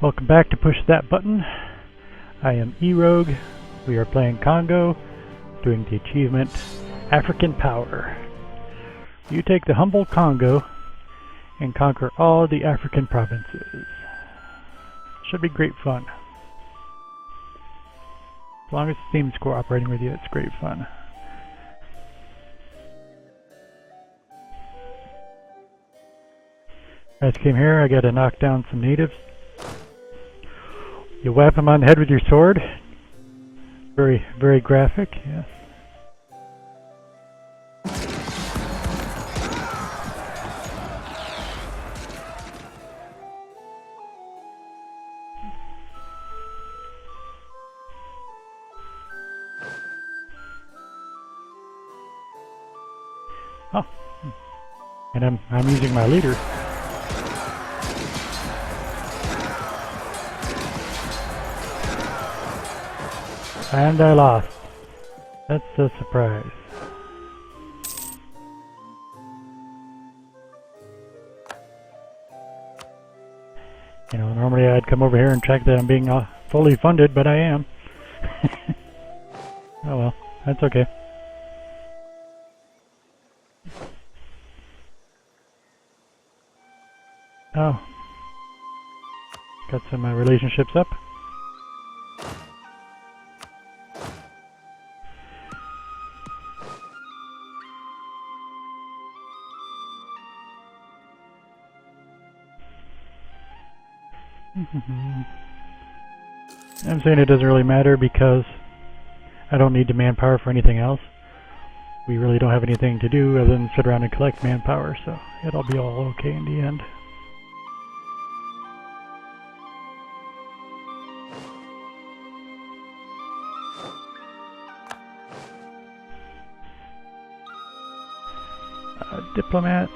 Welcome back to Push That Button. I am E-Rogue. We are playing Congo, doing the achievement African Power. You take the humble Congo and conquer all the African provinces. Should be great fun. As long as the team's cooperating with you, it's great fun. I just came here, I gotta knock down some natives. You whap them on the head with your sword. Very, very graphic, yes. Oh, and I'm using my leader. And I lost. That's a surprise. You know, normally I'd come over here and check that I'm being fully funded, but I am. Oh well, that's okay. Oh. Got some relationships up. I'm saying it doesn't really matter because I don't need the manpower for anything else. We really don't have anything to do other than sit around and collect manpower, so it'll be all okay in the end. Diplomats.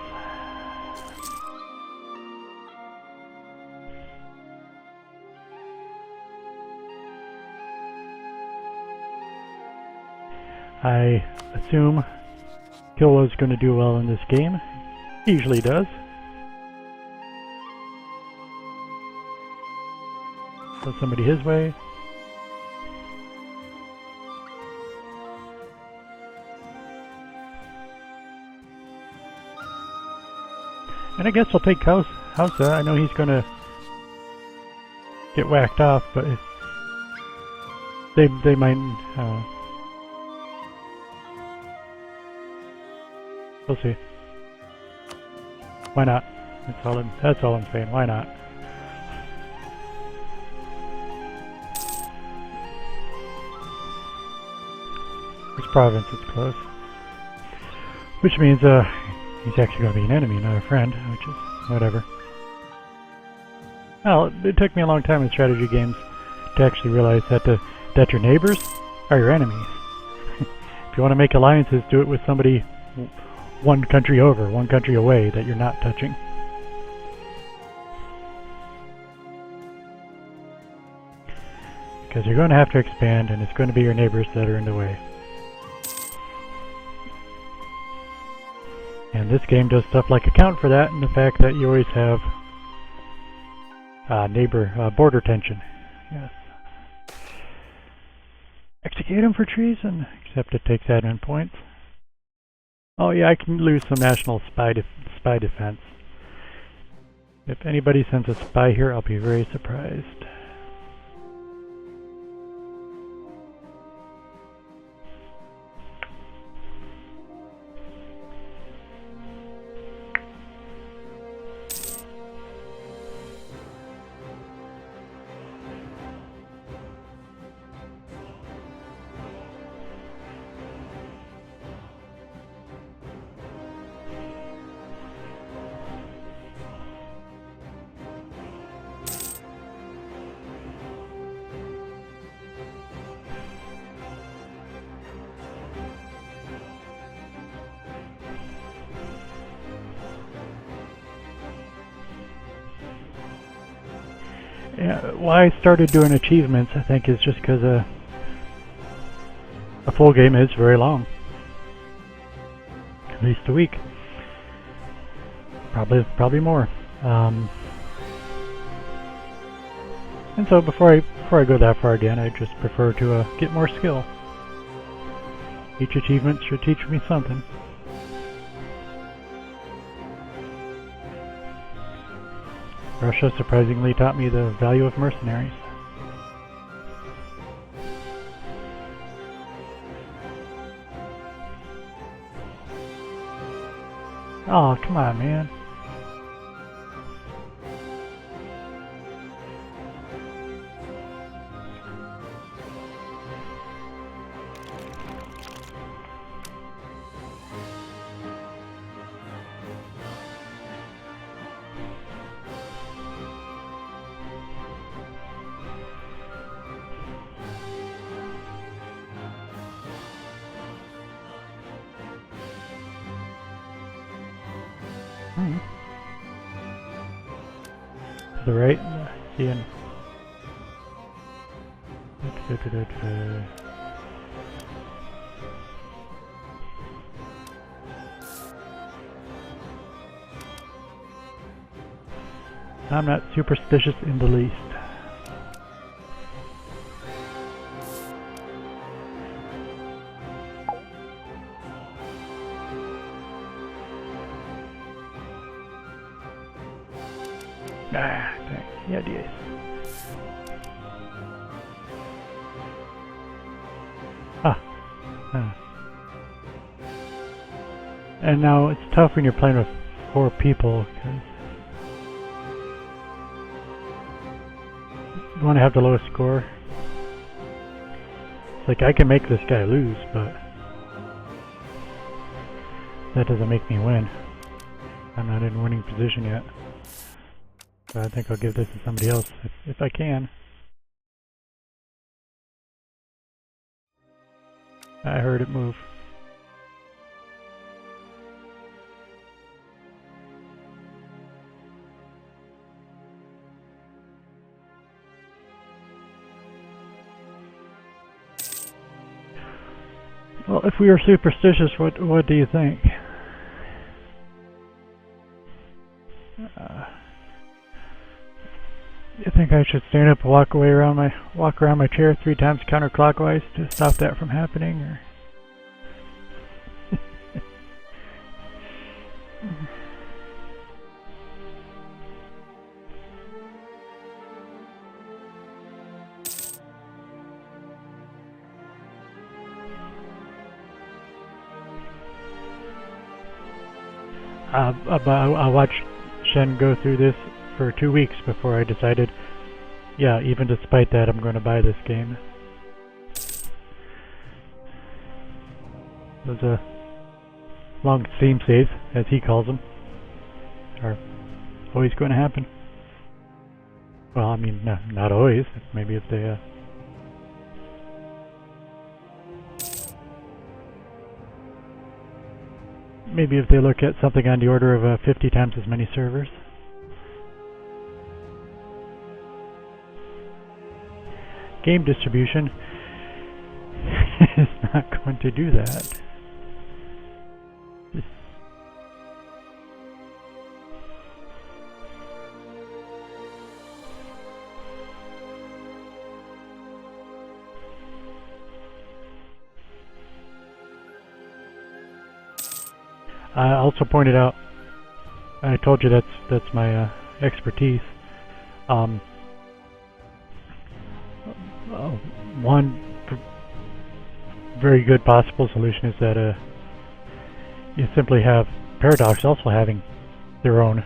I assume Kilwa's going to do well in this game. He usually does. So somebody his way. And I guess I'll take Hausa. I know he's going to get whacked off, but they might... we'll see. Why not? That's all I'm saying. Why not? This province is close. Which means he's actually going to be an enemy, not a friend, which is whatever. Well, it took me a long time in strategy games to actually realize that your neighbors are your enemies. If you want to make alliances, do it with somebody one country over, one country away that you're not touching. Because you're going to have to expand, and it's going to be your neighbors that are in the way. And this game does stuff like account for that, and the fact that you always have border tension. Yes. Execute him for treason, except it takes admin points. Oh yeah, I can lose some national spy defense. If anybody sends a spy here, I'll be very surprised. Yeah, why I started doing achievements, I think, is just because a full game is very long. At least a week. Probably more. And so before I go that far again, I just prefer to get more skill. Each achievement should teach me something. Russia surprisingly taught me the value of mercenaries. Oh, come on, man. To the right, seeing. I'm not superstitious in the least. Ah, thanks. Yeah, DS. And now it's tough when you're playing with 4 people, because you want to have the lowest score. It's like I can make this guy lose, but that doesn't make me win. I'm not in winning position yet. So I think I'll give this to somebody else if I can. I heard it move. Well, if we are superstitious, what do you think? You think I should stand up and walk around my chair 3 times counterclockwise to stop that from happening, or? I watched Shen go through this for 2 weeks before I decided, yeah, even despite that, I'm going to buy this game. Those long Steam saves, as he calls them, are always going to happen. Well, I mean, not always. Maybe if they maybe if they look at something on the order of 50 times as many servers. Game distribution is not going to do that. I also pointed out, I told you that's my expertise. One very good possible solution is that you simply have Paradox also having their own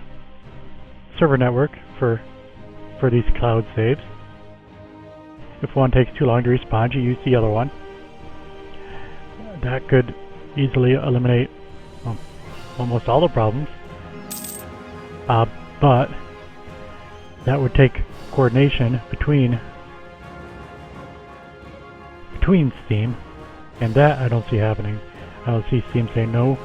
server network for these cloud saves. If one takes too long to respond, you use the other one. That could easily eliminate almost all the problems, but that would take coordination between Steam, and that I don't see happening. I don't see Steam saying, no,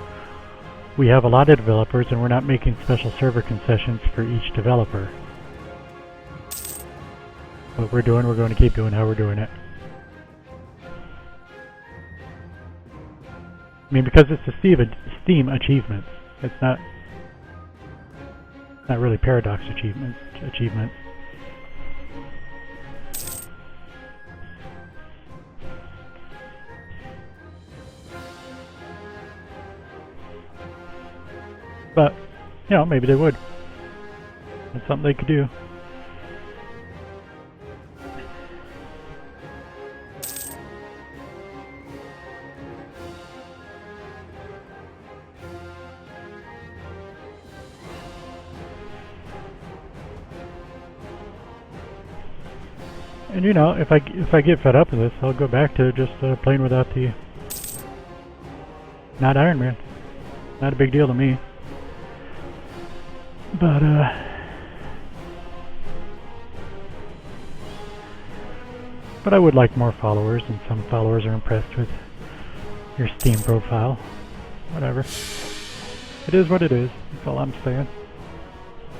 we have a lot of developers and we're not making special server concessions for each developer. What we're doing, we're going to keep doing how we're doing it. I mean, because it's a Steam achievement. It's not really Paradox achievements. But, you know, maybe they would. That's something they could do. And you know, if I get fed up with this, I'll go back to just playing without the not Iron Man. Not a big deal to me. But I would like more followers, and some followers are impressed with your Steam profile. Whatever. It is what it is. That's all I'm saying.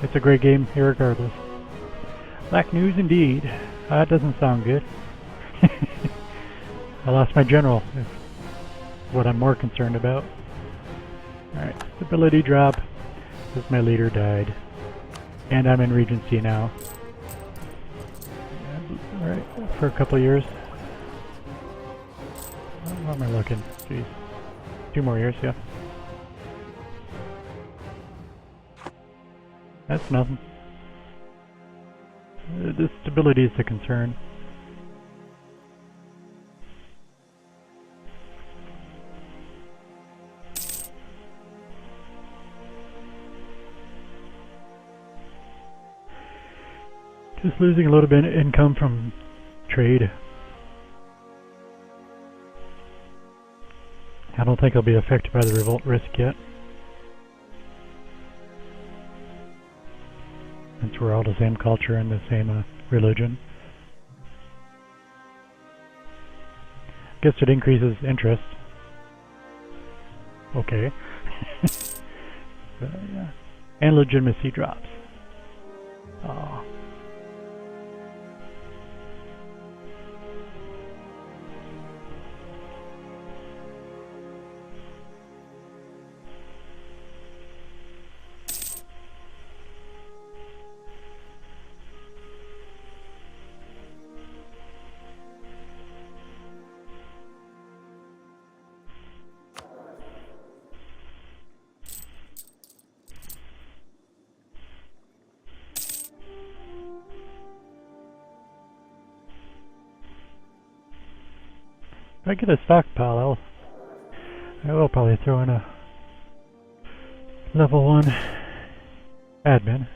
It's a great game, irregardless. Black news indeed. That doesn't sound good. I lost my general, is what I'm more concerned about. Alright, stability drop, because my leader died. And I'm in Regency now. Alright, for a couple years. What am I looking? Jeez. 2 more years, yeah. That's nothing. The stability is the concern. Just losing a little bit of income from trade. I don't think I'll be affected by the revolt risk yet. Since we're all the same culture and the same religion. Guess it increases interest. Okay. But, yeah. And legitimacy drops. Oh. If I get a stockpile, I will probably throw in a level 1 admin.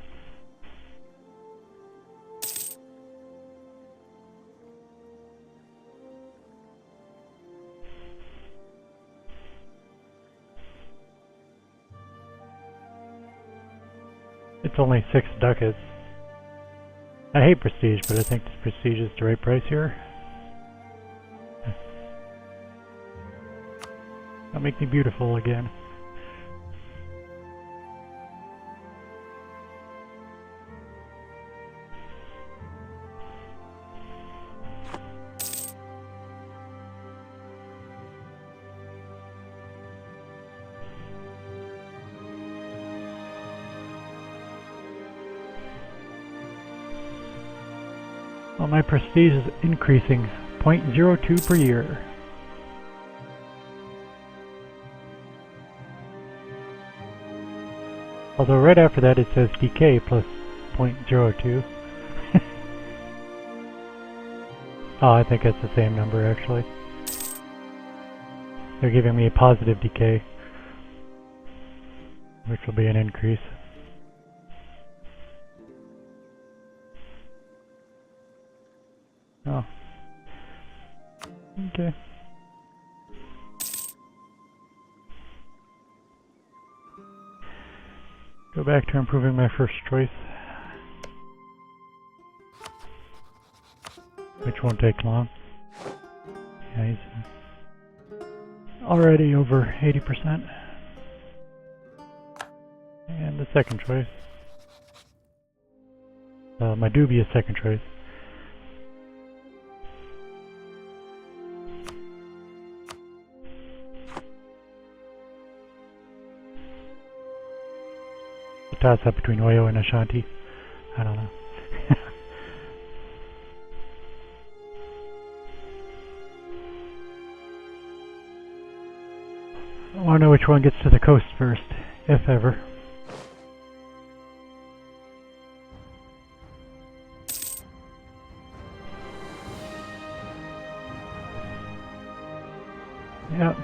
It's only 6 ducats. I hate prestige, but I think this prestige is the right price here. That'll make me beautiful again. Well, my prestige is increasing 0.02 per year. Although right after that it says decay plus 0.02. Oh, I think it's the same number actually. They're giving me a positive decay, which will be an increase. Oh. Okay. Go back to improving my first choice, which won't take long. Yeah, he's already over 80%. And the second choice, my dubious second choice. Toss up between Oyo and Ashanti. I don't know. I want to know which one gets to the coast first, if ever. Yep.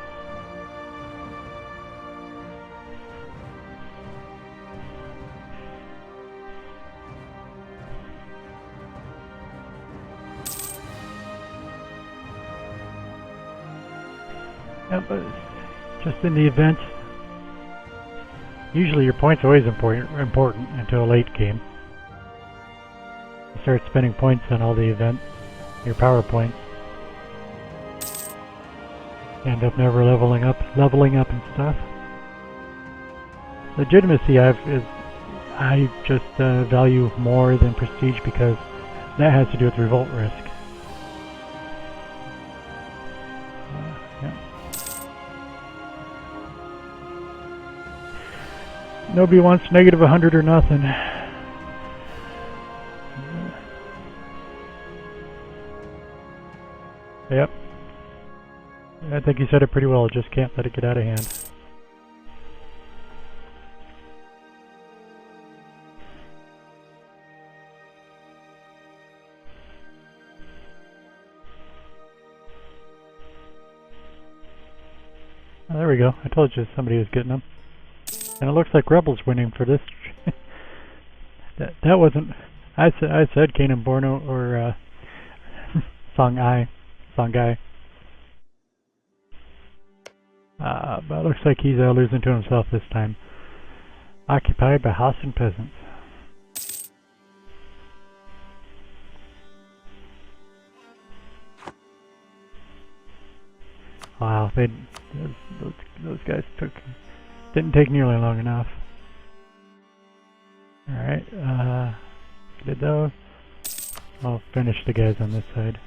Yep, but just in the event, usually your points are always important until a late game. You start spending points on all the events, your power points. You end up never leveling up and stuff. Legitimacy I just value more than prestige because that has to do with revolt risk. Yeah. Nobody wants negative 100 or nothing. Yep. I think you said it pretty well, just can't let it get out of hand. Oh, there we go. I told you somebody was getting them. And it looks like Rebel's winning for this. that wasn't... I said Kanan Borno or Songhai. But it looks like he's losing to himself this time. Occupied by Hassan peasants. Wow, those guys didn't take nearly long enough. Alright, did those? I'll finish the guys on this side.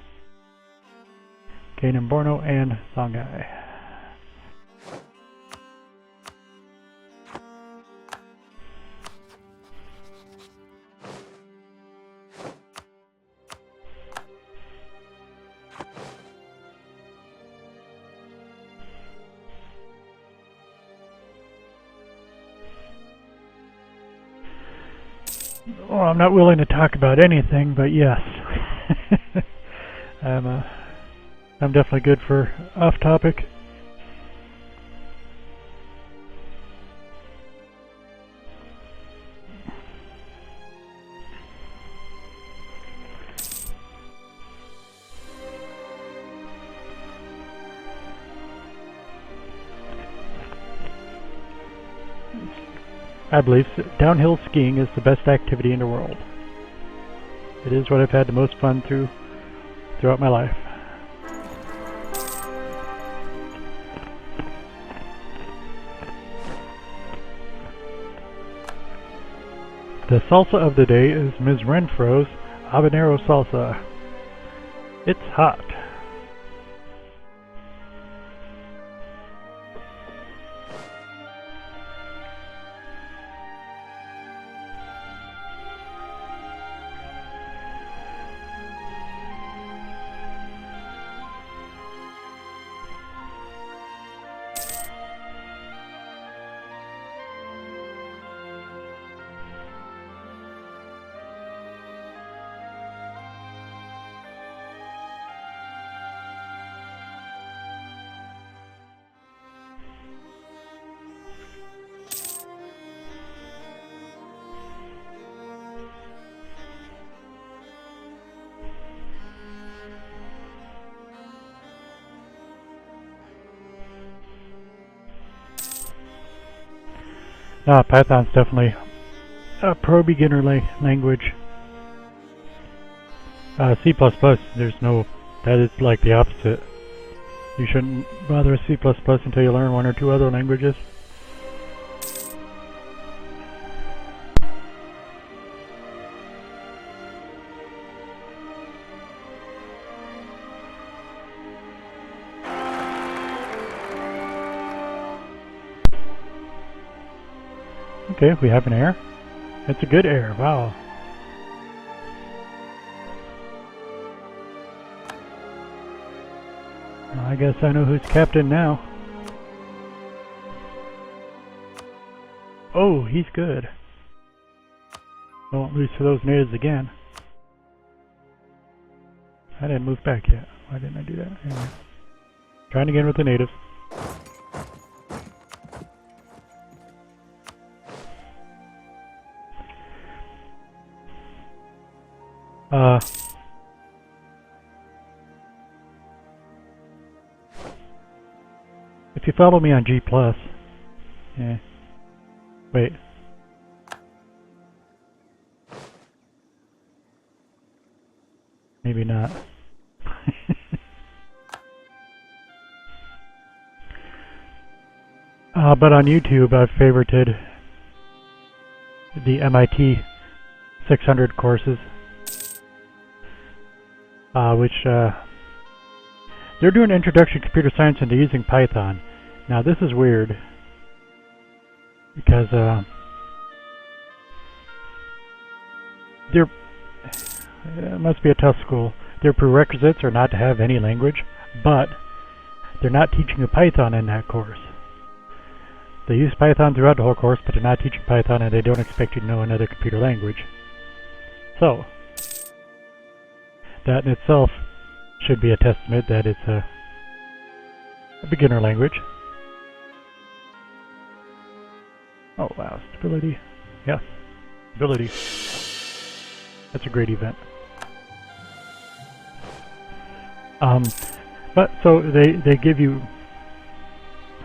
Kanan Borno and Songhai. Well, I'm not willing to talk about anything, but yes. I'm definitely good for off-topic. I believe downhill skiing is the best activity in the world. It is what I've had the most fun throughout my life. The salsa of the day is Ms. Renfro's habanero salsa. It's hot. Python's definitely a pro-beginner language. C++, there's no... that is like the opposite. You shouldn't bother with C++ until you learn one or two other languages. Okay, we have an air. It's a good air, wow. Well, I guess I know who's captain now. Oh, he's good. I won't lose to those natives again. I didn't move back yet. Why didn't I do that? Anyway. Trying again with the natives. If you follow me on G+, wait. Maybe not. But on YouTube, I've favorited the MIT 600 courses, which they're doing Introduction to Computer Science and they're using Python. Now this is weird because it must be a tough school. Their prerequisites are not to have any language, but they're not teaching you Python in that course. They use Python throughout the whole course, but they're not teaching Python and they don't expect you to know another computer language. So, that in itself should be a testament that it's a beginner language. Oh wow, stability. Yes, stability. That's a great event. But so they give you,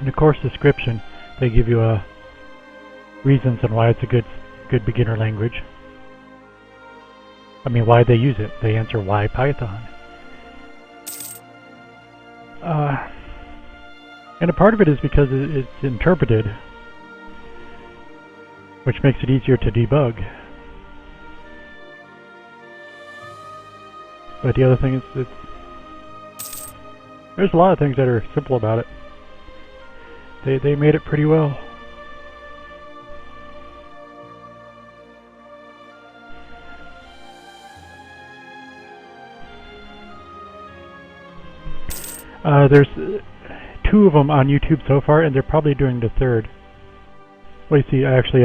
in the course description, they give you reasons on why it's a good beginner language. I mean, why they use it. They answer why Python. And a part of it is because it's interpreted, which makes it easier to debug. But the other thing is, there's a lot of things that are simple about it. They made it pretty well. There's 2 of them on YouTube so far, and they're probably doing the 3rd. Well, you see, actually,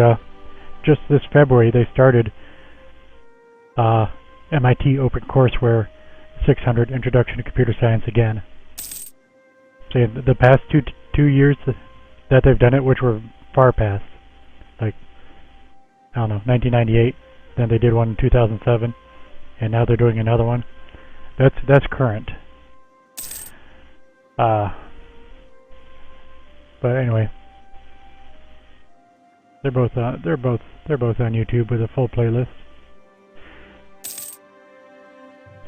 just this February they started MIT OpenCourseWare 600 Introduction to Computer Science again. So the past two years that they've done it, which were far past, like, I don't know, 1998, then they did one in 2007, and now they're doing another one. That's current. But anyway, they're both on YouTube with a full playlist.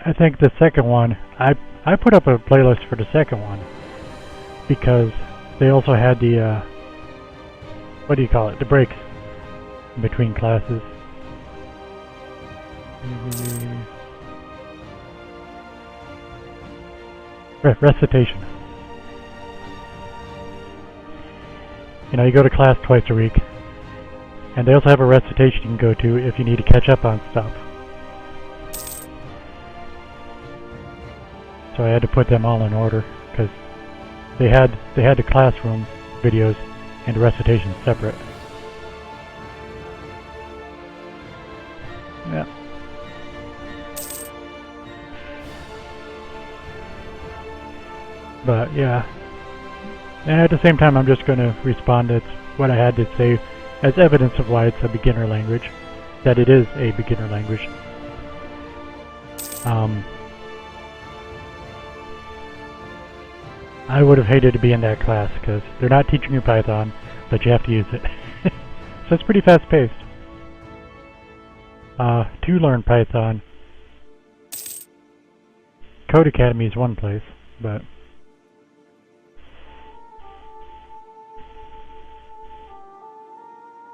I think the second one, I put up a playlist for the second one because they also had the what do you call it? The breaks in between classes. Recitation. You know, you go to class twice a week, and they also have a recitation you can go to if you need to catch up on stuff. So I had to put them all in order because they had the classroom videos and the recitation separate. Yeah. But yeah. And at the same time, I'm just going to respond to what I had to say as evidence of why it's a beginner language, that it is a beginner language. I would have hated to be in that class because they're not teaching you Python, but you have to use it. So it's pretty fast-paced. To learn Python, Code Academy is one place, but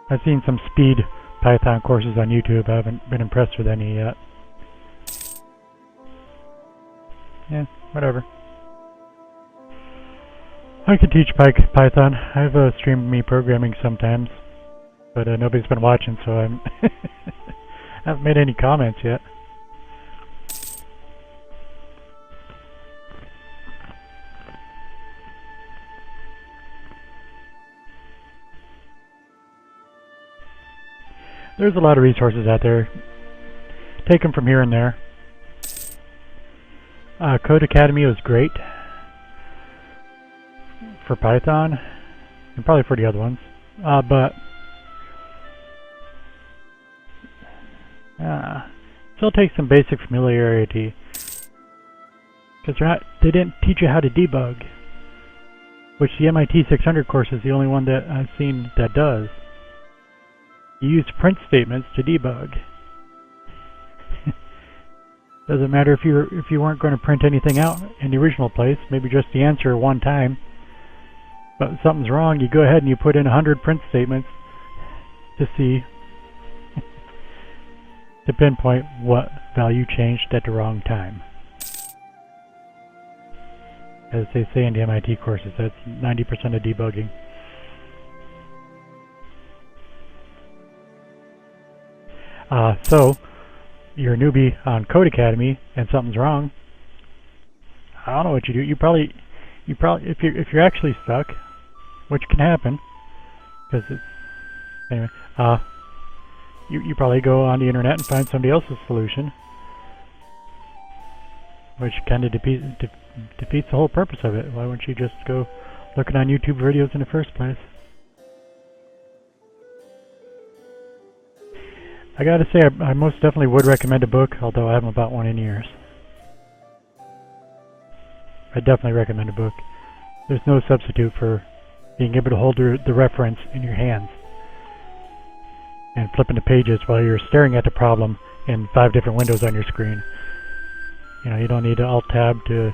I've seen some speed Python courses on YouTube. I haven't been impressed with any yet. Yeah, whatever. I could teach Python. I've streamed me programming sometimes, but nobody's been watching, so I haven't made any comments yet. There's a lot of resources out there. Take them from here and there. Code Academy was great for Python, and probably for the other ones. But Still takes some basic familiarity. Because they didn't teach you how to debug. Which the MIT 600 course is the only one that I've seen that does. You use print statements to debug. Doesn't matter if you weren't going to print anything out in the original place, maybe just the answer one time. But if something's wrong, you go ahead and you put in 100 print statements to see, to pinpoint what value changed at the wrong time. As they say in the MIT courses, that's 90% of debugging. So, you're a newbie on Code Academy and something's wrong. I don't know what you do. You probably, if you're actually stuck, which can happen, because it's, anyway, you probably go on the internet and find somebody else's solution, which kind of defeats the whole purpose of it. Why wouldn't you just go looking on YouTube videos in the first place? I gotta say, I most definitely would recommend a book, although I haven't bought one in years. I definitely recommend a book. There's no substitute for being able to hold the reference in your hands and flipping the pages while you're staring at the problem in 5 different windows on your screen. You know, you don't need to Alt-Tab to,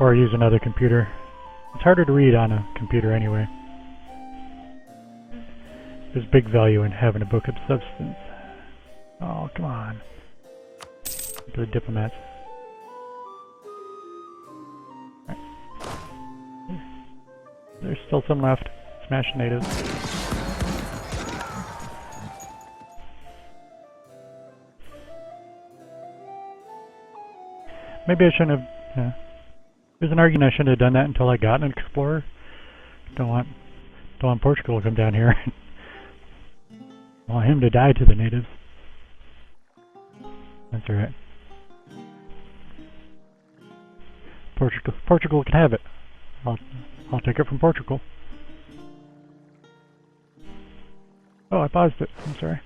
or use another computer. It's harder to read on a computer anyway. There's big value in having a book of substance. Oh, come on. The diplomats. Right. There's still some left. Smash natives. Maybe I shouldn't have... There's an argument I shouldn't have done that until I got an Explorer. Don't want Portugal to come down here. I want him to die to the natives. That's alright. Portugal can have it. I'll take it from Portugal. Oh, I paused it. I'm sorry.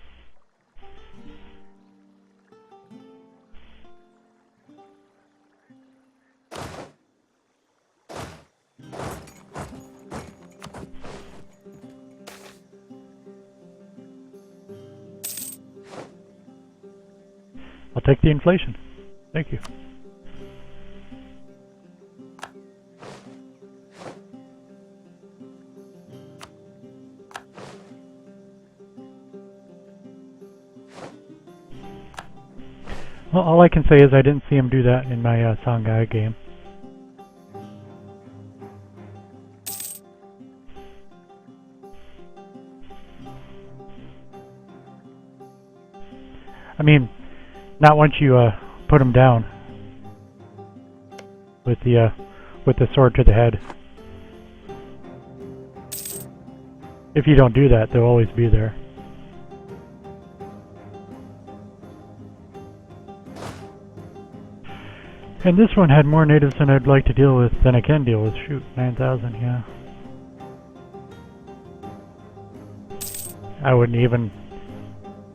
I'll take the inflation. Thank you. Well, all I can say is I didn't see him do that in my Songhai game. I mean, not once you put him down with the sword to the head. If you don't do that, they'll always be there. And this one had more natives than I'd like to deal with than I can deal with. Shoot, 9,000, yeah. I wouldn't even,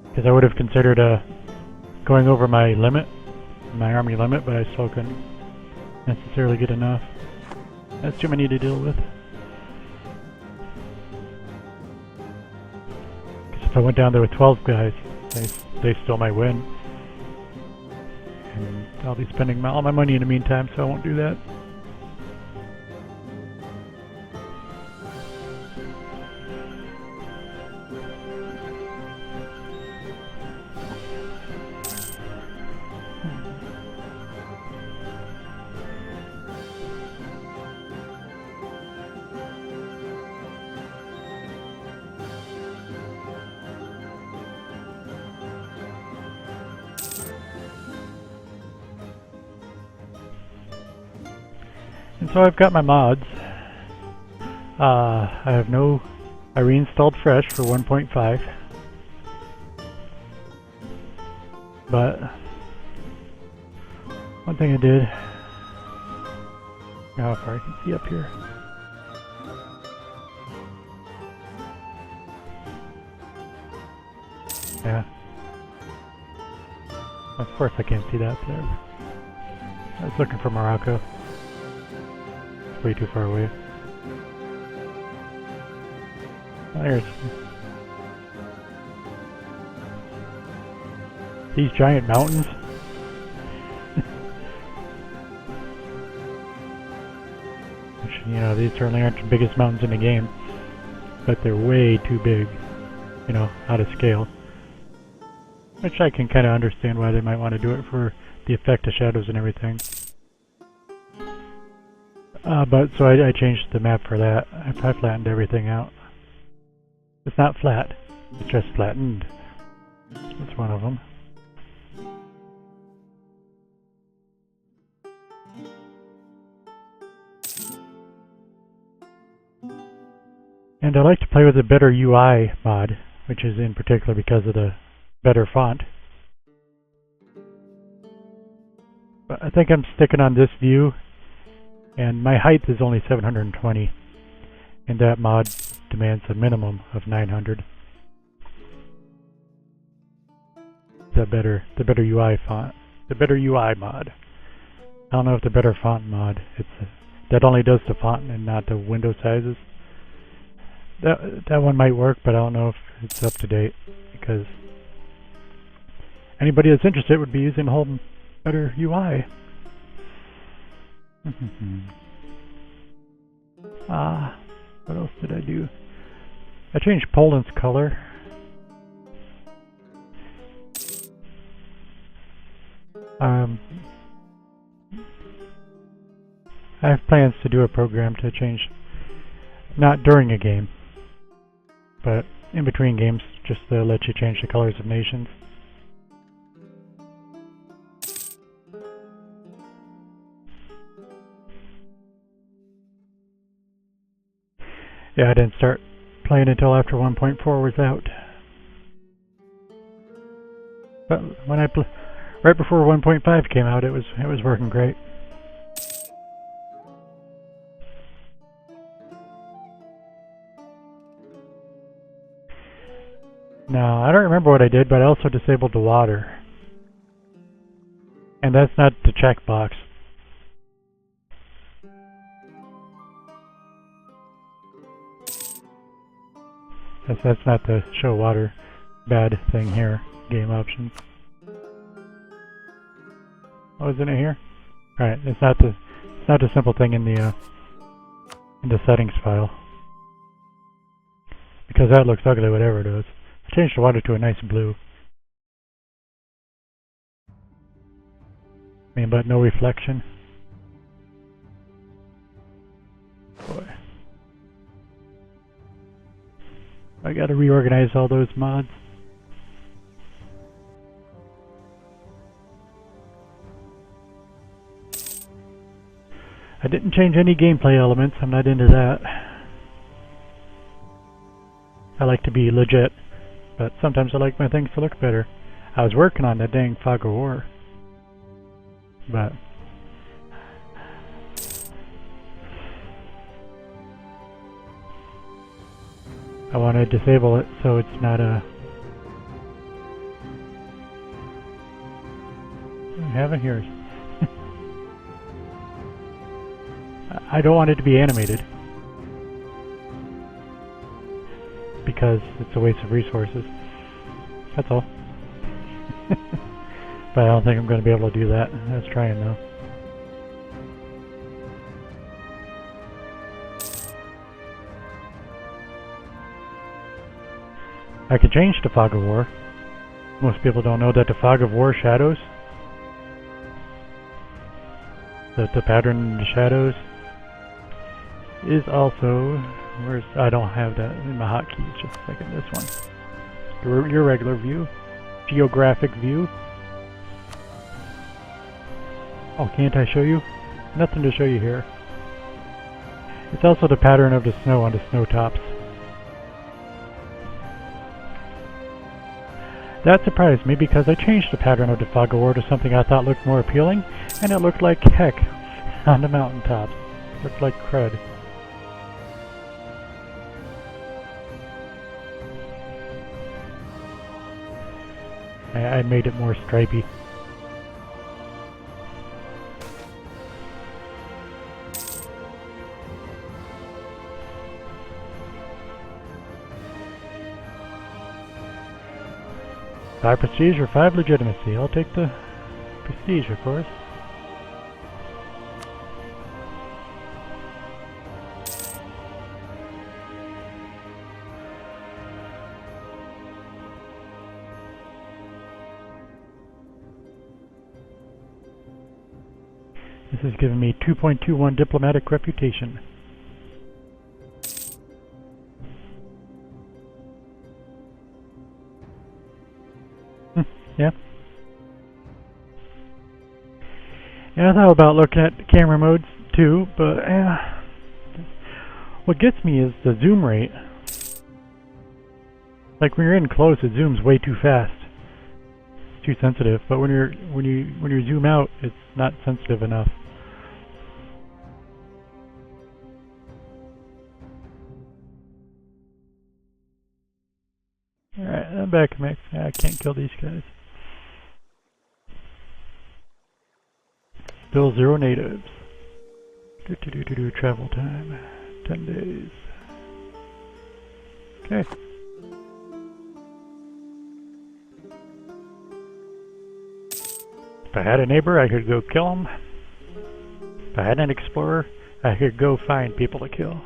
because I would have considered going over my limit, my army limit, but I still couldn't necessarily get enough. That's too many to deal with. Because if I went down there with 12 guys, they still might win. And I'll be spending all my money in the meantime, so I won't do that. And so I've got my mods. I reinstalled fresh for 1.5. But one thing I did, how far I can see up here. Yeah. Of course I can't see that there. I was looking for Morocco. It's way too far away. Oh, there's these giant mountains. Which, you know, these certainly aren't the biggest mountains in the game, but they're way too big, you know, out of scale. Which I can kind of understand why they might want to do it for the effect of shadows and everything. But so I changed the map for that. I flattened everything out. It's not flat, it's just flattened. That's one of them. And I like to play with a better UI mod, which is in particular because of the better font. But I think I'm sticking on this view, and my height is only 720, and that mod demands a minimum of 900. The better UI font, the better UI mod. I don't know if the better font mod, that only does the font and not the window sizes. That one might work, but I don't know if it's up to date, because anybody that's interested would be using the whole better UI. What else did I do? I changed Poland's color. I have plans to do a program to change, not during a game, but in between games, just to let you change the colors of nations. Yeah, I didn't start playing until after 1.4 was out. But when right before 1.5 came out, it was working great. Now, I don't remember what I did, but I also disabled the water. And that's not the checkbox. That's not the show water bad thing here. Game options. Oh, isn't it here? Alright, it's not the simple thing in the settings file. Because that looks ugly, whatever it is. I changed the water to a nice blue. But no reflection. Boy. I gotta reorganize all those mods. I didn't change any gameplay elements, I'm not into that. I like to be legit, but sometimes I like my things to look better. I was working on that dang Fog of War, but I want to disable it so it's not a... I have it here. I don't want it to be animated because it's a waste of resources. That's all. But I don't think I'm going to be able to do that. Let's try it though. I could change the Fog of War. Most people don't know that the Fog of War shadows, the pattern in the shadows, is also, I don't have that in my hotkeys, just a second, this one. Your regular view, geographic view. Oh, can't I show you? Nothing to show you here. It's also the pattern of the snow on the snow tops. That surprised me because I changed the pattern of the Fog of War to something I thought looked more appealing, and it looked like heck on the mountaintops. It looked like crud. I made it more stripy. 5 prestige or 5 legitimacy? I'll take the prestige, of course. This has given me 2.21 diplomatic reputation. Yeah. Yeah, I thought about looking at camera modes too, but what gets me is the zoom rate. Like when you're in close, it zooms way too fast. It's too sensitive. But when you zoom out, it's not sensitive enough. All right, I'm back, Mix. I can't kill these guys. Still 0 natives. Travel time 10 days. Okay. If I had a neighbor, I could go kill him. If I had an explorer, I could go find people to kill.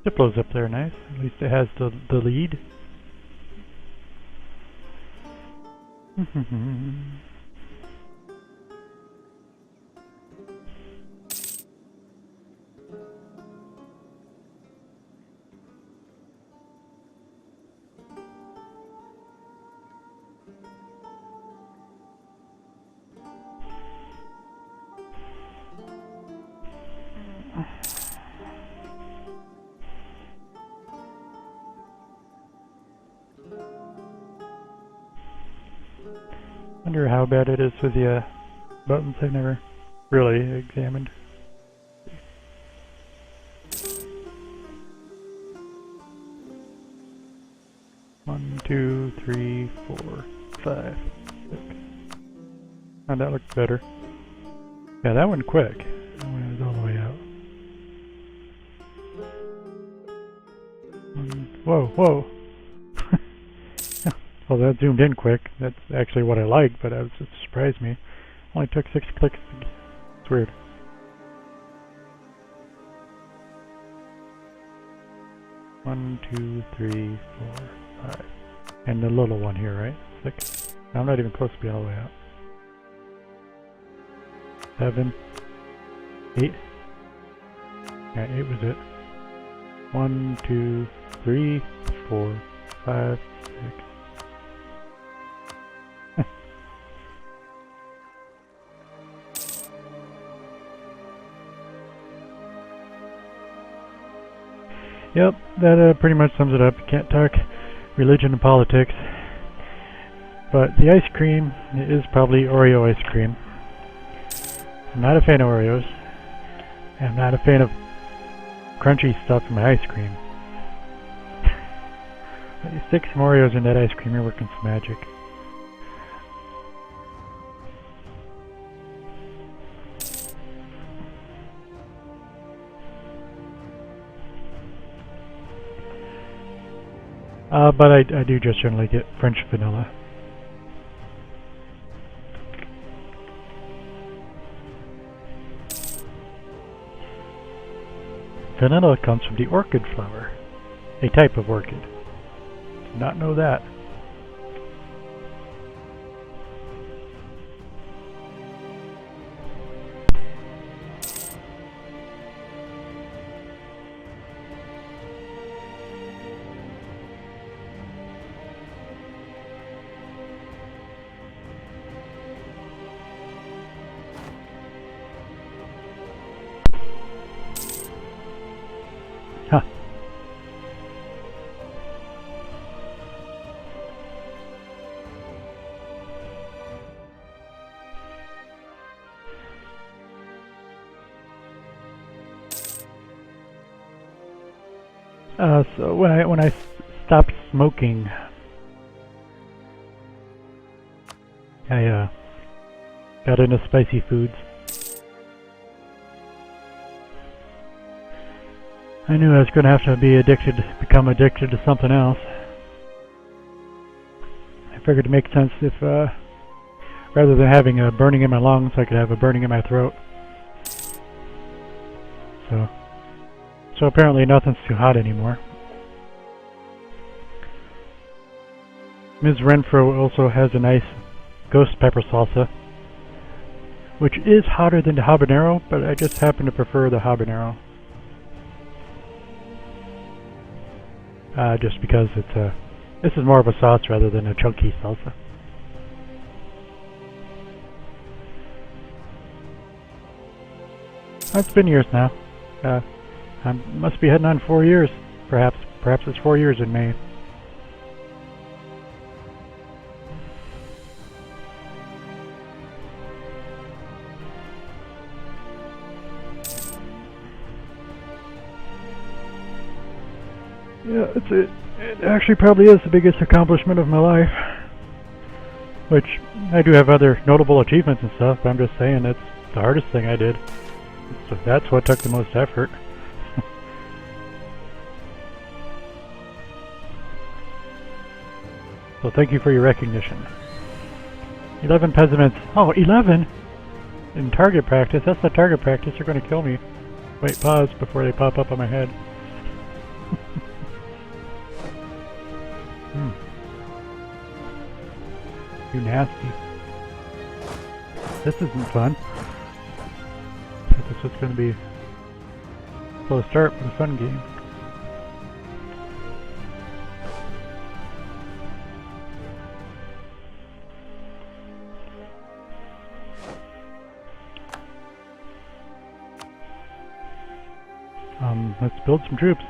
Diplo's up there, nice. At least it has the lead. Wonder how bad it is with the buttons. I've never really examined. One, two, three, 4, 5, 6. Oh, that looked better. Yeah, that went quick. That one was all the way out. Whoa, whoa! Well, that zoomed in quick. That's actually what I liked, but it surprised me. Only took 6 clicks. It's weird. One, 2, 3, 4, 5. And the little one here, right? 6. I'm not even close to be all the way out. 7, 8. Yeah, 8 was it. 1, 2, 3, 4, 5, 6. Yep, that pretty much sums it up. You can't talk religion and politics. But the ice cream is probably Oreo ice cream. I'm not a fan of Oreos. I'm not a fan of crunchy stuff in my ice cream. But you stick some Oreos in that ice cream, you're working some magic. But I do just generally get French vanilla. Vanilla comes from the orchid flower, a type of orchid. Did not know that. Huh. So when I stopped smoking, I got into spicy foods. I knew I was going to have to become addicted to something else. I figured it makes sense if, rather than having a burning in my lungs, I could have a burning in my throat. So apparently nothing's too hot anymore. Ms. Renfro also has a nice ghost pepper salsa, which is hotter than the habanero, but I just happen to prefer the habanero. Just because this is more of a sauce rather than a chunky salsa. It's been years now. I must be heading on 4 years, perhaps. Perhaps it's 4 years in May. Yeah, it actually probably is the biggest accomplishment of my life. Which, I do have other notable achievements and stuff, but I'm just saying it's the hardest thing I did. So that's what took the most effort. So thank you for your recognition. 11 peasants. Oh, 11? In target practice? That's not target practice. They're going to kill me. Wait, pause before they pop up on my head. You nasty. This isn't fun. I thought this was going to be a slow start for the fun game. Let's build some troops.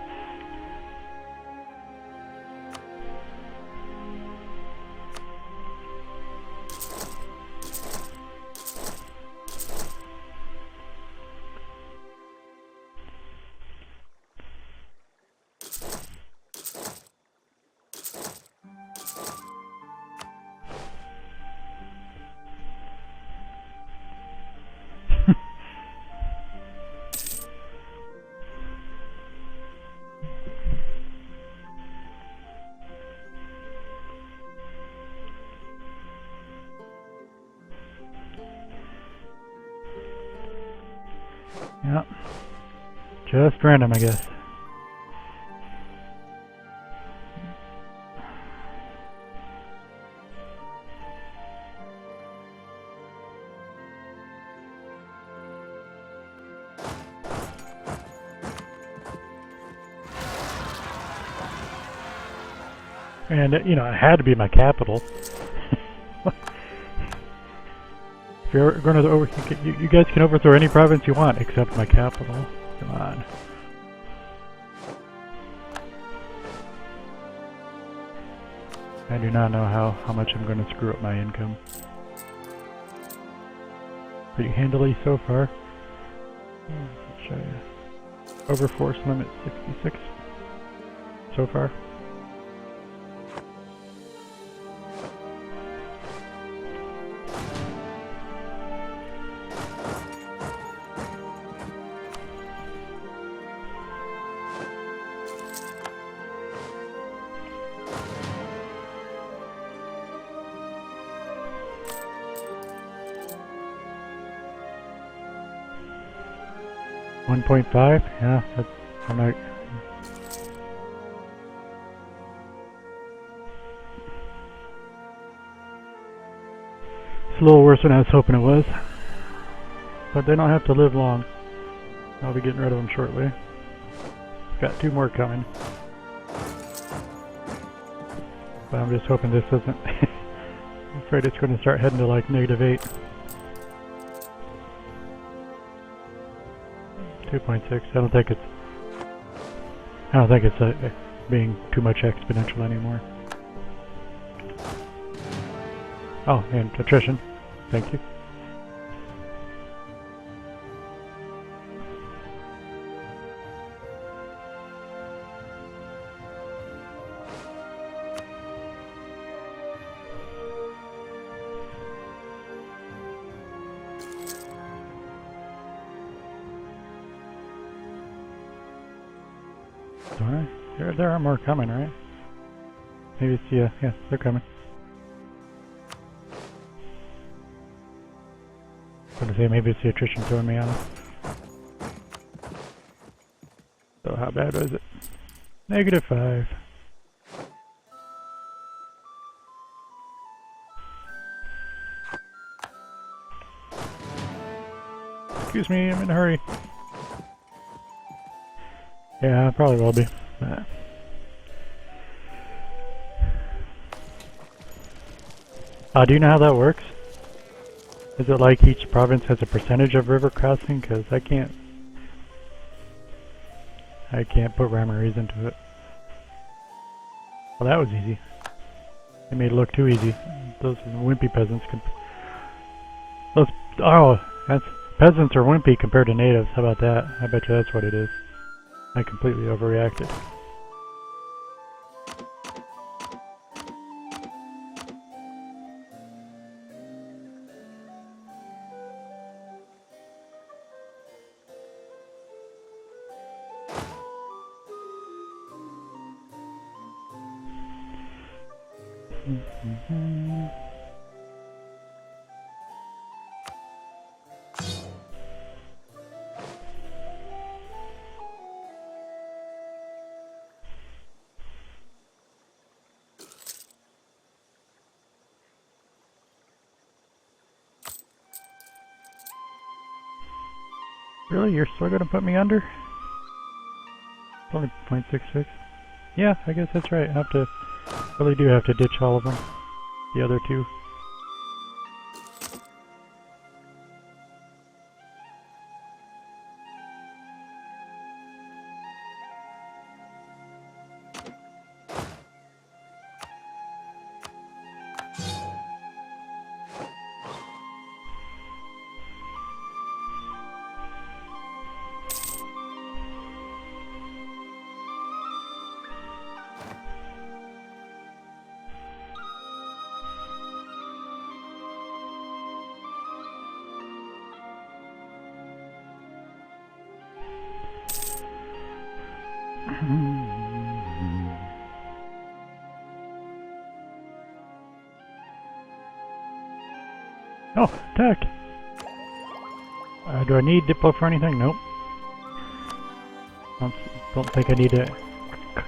Yep. Just random, I guess. And, you know, it had to be my capital. If you're going to you guys can overthrow any province you want except my capital. Come on. I do not know how much I'm going to screw up my income. Pretty handily so far. Let's show you. Overforce limit 66 so far. .5? Yeah, that's, I'm not... It's a little worse than I was hoping it was. But they don't have to live long. I'll be getting rid of them shortly. Got 2 more coming. But I'm just hoping this isn't... I'm afraid it's going to start heading to like -8. 2.6. I don't think it's being too much exponential anymore. Oh, and attrition. Thank you. don't I? There are more coming, right? Maybe it's, yeah, they're coming. I was gonna say, maybe it's the attrition throwing me on. So how bad was it? -5. Excuse me, I'm in a hurry. Yeah, I probably will be. Do you know how that works? Is it like each province has a percentage of river crossing? Because I can't put rhyme or reason to it. Well, that was easy. They made it look too easy. Those wimpy peasants can... peasants are wimpy compared to natives. How about that? I bet you that's what it is. I completely overreacted. Really? You're still gonna put me under? It's only 0.66. Yeah, I guess that's right. Really do have to ditch all of them. The other two. Oh, attack! Do I need Diplo for anything? Nope. Don't think I need to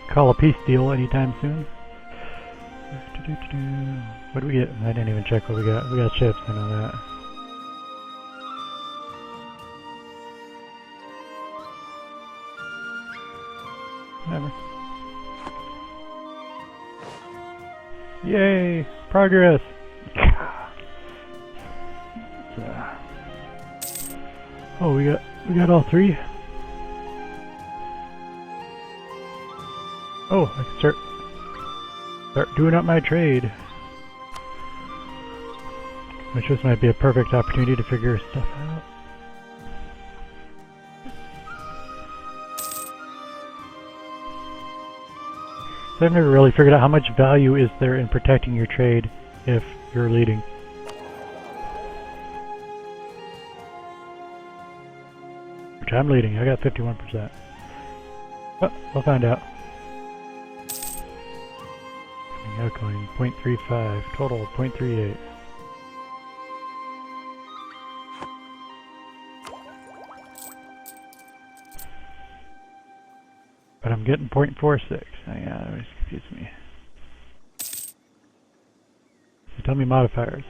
call a peace deal anytime soon. What do we get? I didn't even check what we got. We got ships, I know that. Whatever. Yay! Progress! Oh, we got all three. Oh, I can start doing up my trade. Which this might be a perfect opportunity to figure stuff out. So I've never really figured out how much value is there in protecting your trade if you're leading. Which I'm leading, I got 51%. But we'll find out. Outgoing 0.35, total 0.38. But I'm getting 0.46. Yeah, that always confuses me. So tell me modifiers.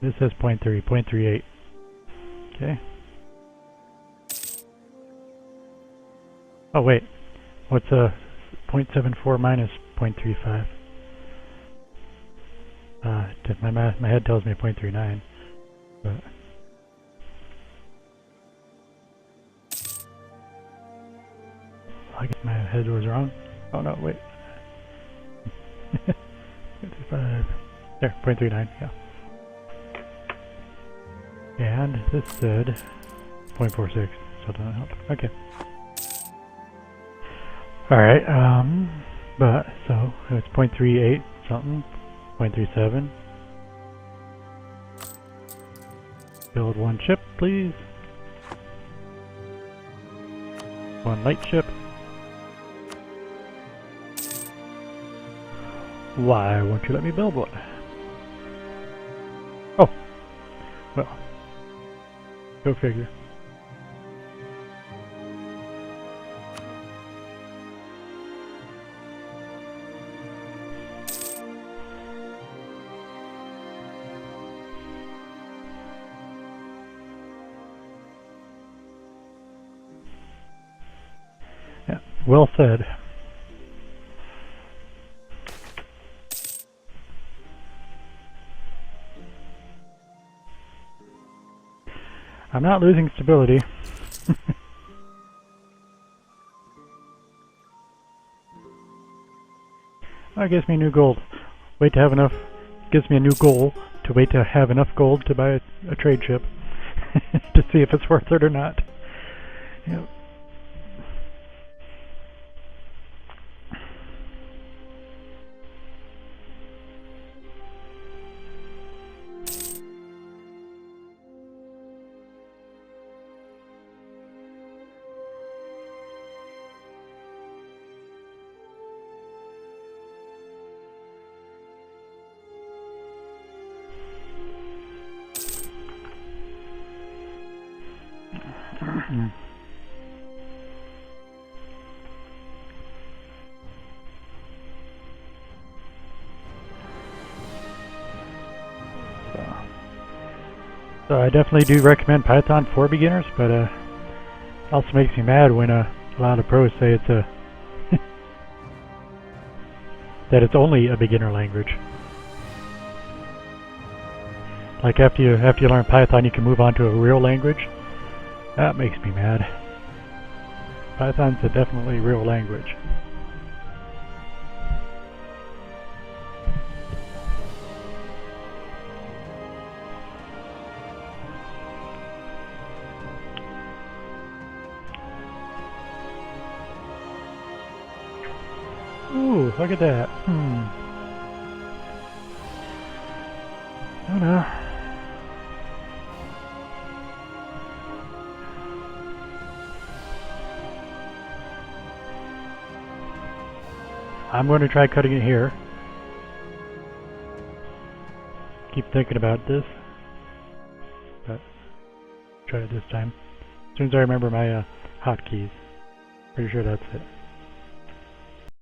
This says 0.3, 0.38. Okay. Oh wait, what's 0.74 minus 0.35? My head tells me 0.39, but I guess my head was wrong. Oh no, wait. 0.35. There, 0.39, yeah. And this said 0.46, so it doesn't help. Okay. Alright, but, so, it's 0.38 something, 0.37. Build one ship, please. One light ship. Why won't you let me build one? Oh, well, go figure. Yeah, well said. I'm not losing stability. That gives me new gold. Wait to have enough. Gives me a new goal to wait to have enough gold to buy a trade ship to see if it's worth it or not. Yep. So I definitely do recommend Python for beginners, but it also makes me mad when a lot of pros say it's a that it's only a beginner language. Like after you learn Python, you can move on to a real language. That makes me mad. Python's a definitely real language. Ooh, look at that. Oh no. I'm going to try cutting it here. Keep thinking about this, but try it this time. As soon as I remember my hotkeys. Pretty sure that's it.